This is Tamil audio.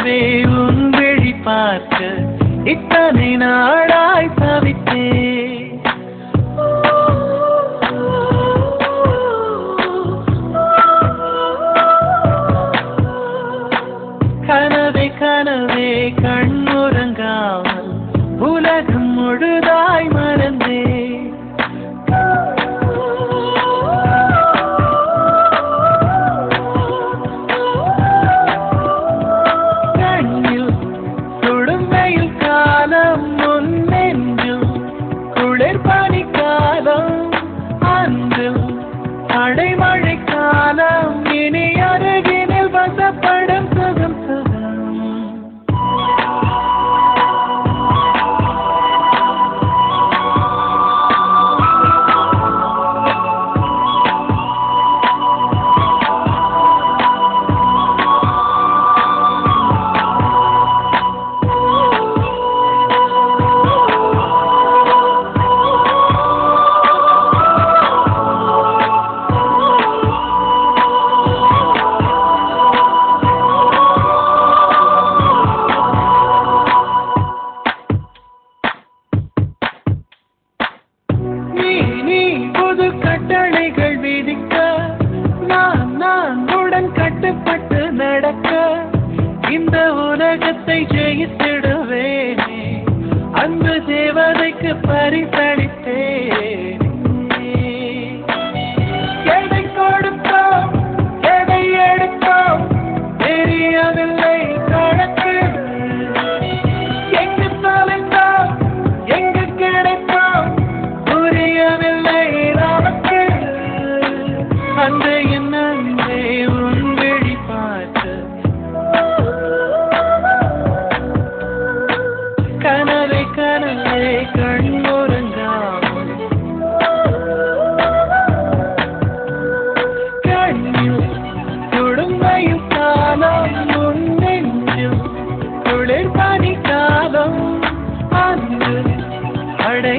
கனவே உன் விழி பார்க்க இத்தனை நாளாய் தவித்தே கனவே கனவே கண்ணுறங்காமல் உலகம் முழுதாய் மறந்தே கண்ணில் சுடுமையில் காலம் முன்னெஞ்சும் குளிர் பனிக்காலம் அன்றில் அடைமழை காலம் இனி அருகினில் வசப்படும் சுகம் சுகம் கட்டளைகள் விதிக்க நான் உடன் கட்டுப்பட்டு நடக்க இந்த உலகத்தை ஜெயித்திடுவேனே அன்பு தேவதைக்கு பரிசளித்தேன் எதை கொடுத்தோம் எதை எடுத்தோம் தெரியவில்லை கணக்கு எங்கு தொலைந்தோம் எங்கு கிடைத்தோம் புரியவில்லை அந்த என்னே உன் விழி பார்த்து கனவே கனவே கண்ணுறங்காமல் கண்ணில் சுடுமையும் காலம் முன்னெஞ்சும் குளிர் பனி காலம் அன்று அடை